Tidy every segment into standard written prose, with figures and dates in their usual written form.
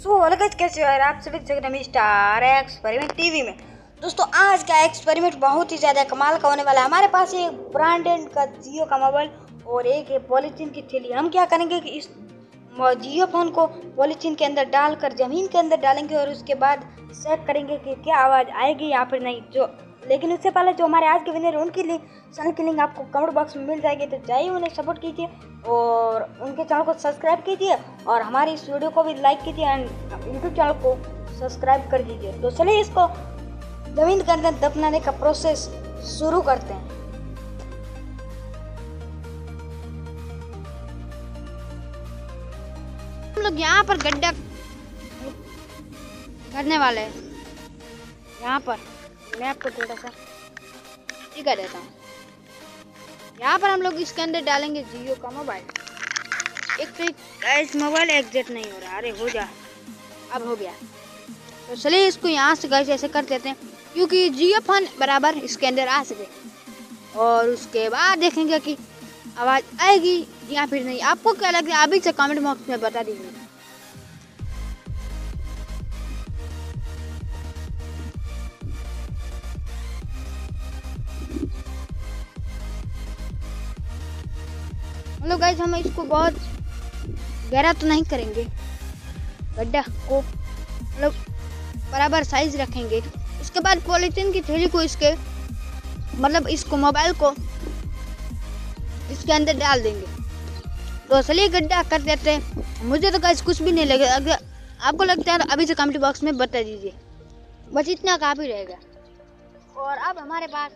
So guys कैसे हो यार, आप सभी देख रहे हैं स्टार एक्सपेरिमेंट टीवी में। दोस्तों आज का एक्सपेरिमेंट बहुत ही ज़्यादा कमाल का होने वाला है। हमारे पास एक ब्रांडेड का जियो का मोबाइल और एक है पॉलीथीन की थैली। हम क्या करेंगे कि इस जियो फोन को पॉलीथीन के अंदर डालकर ज़मीन के अंदर डालेंगे और उसके बाद चेक करेंगे कि क्या आवाज़ आएगी या फिर नहीं। लेकिन उससे पहले जो हमारे आज के विनर हैं उनकी चैनल की लिंक आपको कमेंट बॉक्स में मिल जाएगी, तो जाइए उन्हें सपोर्ट कीजिए और उनके चैनल को सब्सक्राइब कीजिए और हमारी इस वीडियो को भी लाइक कीजिए एंड यूट्यूब चैनल को सब्सक्राइब कर दीजिए। तो चलिए इसको ज़मीन के अंदर दफनाने का प्रोसेस शुरू करते हैं। हम लोग यहाँ पर गड्ढा करने वाले हैं। यहाँ पर मैं आपको थोड़ा सा दिखा देता हूँ। यहाँ पर हम लोग इसके अंदर डालेंगे जियो का मोबाइल। एक तो इस मोबाइल एग्जिट नहीं हो रहा। अरे हो जा, अब हो गया। तो चलिए इसको यहाँ से गाइस ऐसे कर देते हैं क्योंकि जियो फोन बराबर इसके अंदर आ सके और उसके बाद देखेंगे कि आवाज़ आएगी या फिर नहीं। आपको क्या लगता है अभी से कमेंट बॉक्स में बता दीजिए। मतलब गाइस हम इसको बहुत गहरा तो नहीं करेंगे, गड्ढा को मतलब बराबर साइज रखेंगे। उसके बाद पॉलीथीन की थैली को इसके मतलब इसको मोबाइल को इसके अंदर डाल देंगे। तो चलिए गड्ढा कर देते हैं। मुझे तो गाइस कुछ भी नहीं लगेगा। अगर आपको लगता है तो अभी से कमेंट बॉक्स में बता दीजिए। बस इतना काफ़ी रहेगा। और अब हमारे पास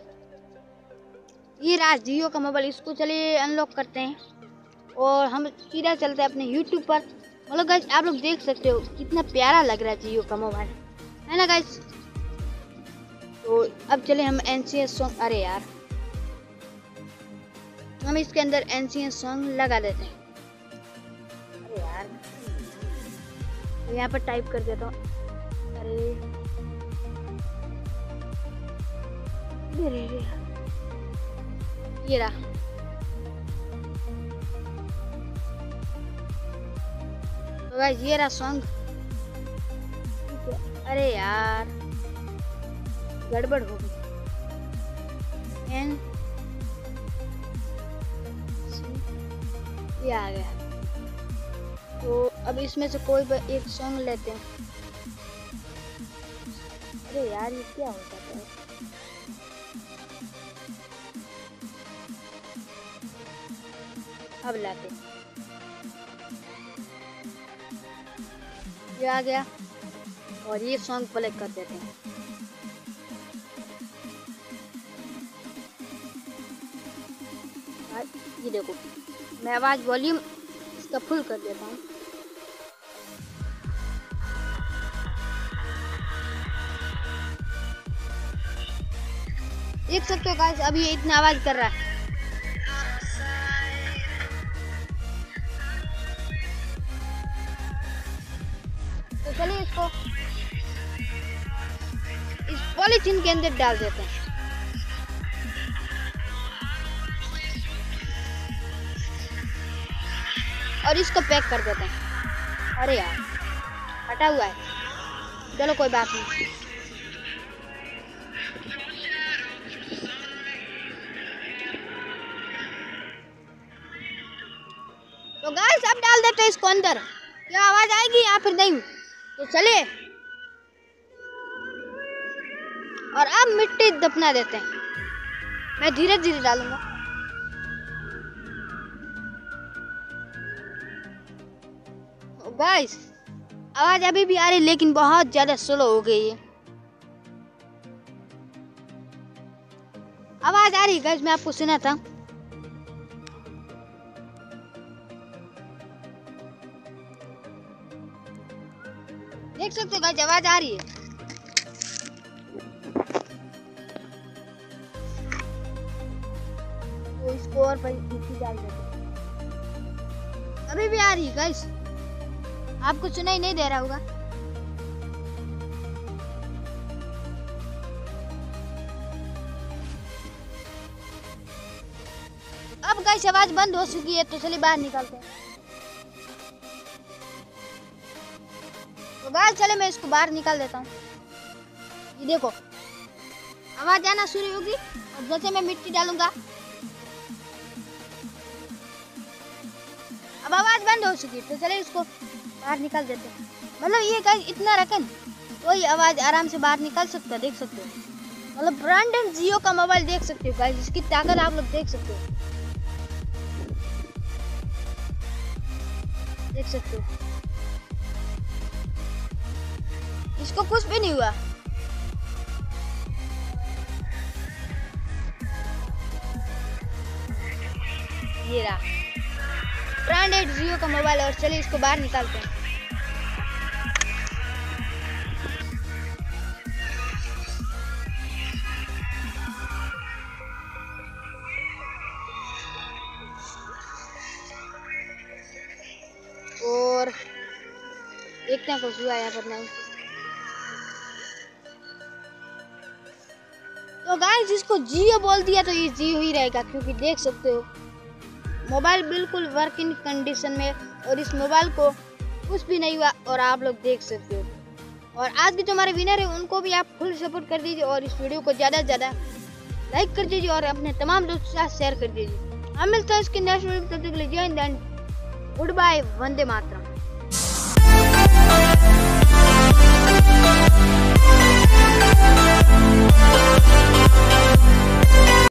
ये रहा जियो का मोबाइल। इसको चलिए अनलॉक करते हैं और हम सीधा चलते हैं अपने यूट्यूब पर। मतलब गाइस आप लोग देख सकते हो कितना प्यारा लग रहा है जियो का मोबाइल, है ना गाइस। तो अब चले हम एनसीएस सॉन्ग, अरे यार हम इसके अंदर एनसीएस सॉन्ग लगा देते हैं। अरे यार तो यहाँ पर टाइप कर देता हूँ। अरे ये रहा। तो गाइस ये रहा सॉन्ग। अरे यार गड़बड़ हो गई। ये आ गया। तो अब इसमें से कोई एक सॉन्ग लेते हैं। अरे यार ये क्या होता है। अब लाते हैं। ये आ गया और ये सॉन्ग प्ले कर देते हैं। ये देखो मैं आवाज़ वॉल्यूम इसका फुल कर देता हूँ। देख सकते हो गाइस अब ये इतना आवाज़ कर रहा है। तो चलिए इसको इस पॉलीथीन के अंदर डाल देते हैं। और इसको पैक कर देते हैं। अरे यार हटा हुआ है, चलो कोई बात नहीं। तो गाइस अब डाल देते हैं इसको अंदर। क्या आवाज़ आएगी या फिर नहीं। तो चलिए और अब मिट्टी दफना देते हैं। मैं धीरे धीरे डालूंगा। गाइस आवाज अभी भी आ रही लेकिन बहुत ज्यादा स्लो हो गई है। आवाज आ रही गाइस, मैं आपको सुना था। देख सकते हो गाइस आवाज आ रही है। तो इसको और मिट्टी डाल देते हैं। अभी भी आ रही है गाइस, आपको सुनाई नहीं दे रहा होगा। अब गाइस आवाज बंद हो चुकी है, तो चलिए बाहर निकालते हैं। तो गाइस चले मैं इसको बाहर निकाल देता हूँ। ये देखो आवाज आना शुरू होगी और जैसे मैं मिट्टी डालूंगा अब आवाज बंद हो चुकी। तो चले इसको बाहर निकाल देते हैं। मतलब ये गाइस इतना रखें तो ये आवाज आराम से बाहर निकाल सकता है, देख सकते हो। मतलब ब्रांडेड जियो का मोबाइल देख सकते हो गाइस, इसकी ताकत आप लोग देख सकते हो, देख सकते हो। इसको कुछ भी नहीं हुआ। ये रहा ब्रांडेड जियो का मोबाइल। और चलिए इसको बाहर निकालते हैं। और देखते हैं कुछ हुआ यहाँ पर नहीं। तो गाइस इसको जियो बोल दिया तो ये जियो ही रहेगा, क्योंकि देख सकते हो मोबाइल बिल्कुल वर्किंग कंडीशन में और इस मोबाइल को कुछ भी नहीं हुआ और आप लोग देख सकते हो। और आज के जो हमारे विनर है उनको भी आप फुल सपोर्ट कर दीजिए और इस वीडियो को ज़्यादा से ज़्यादा लाइक कर दीजिए और अपने तमाम दोस्तों के साथ शेयर कर दीजिए। हम मिलते हैं इसके नेक्स्ट वीडियो में, तब तक के लिए जय हिंद एंड गुड बाय, वंदे मातरम।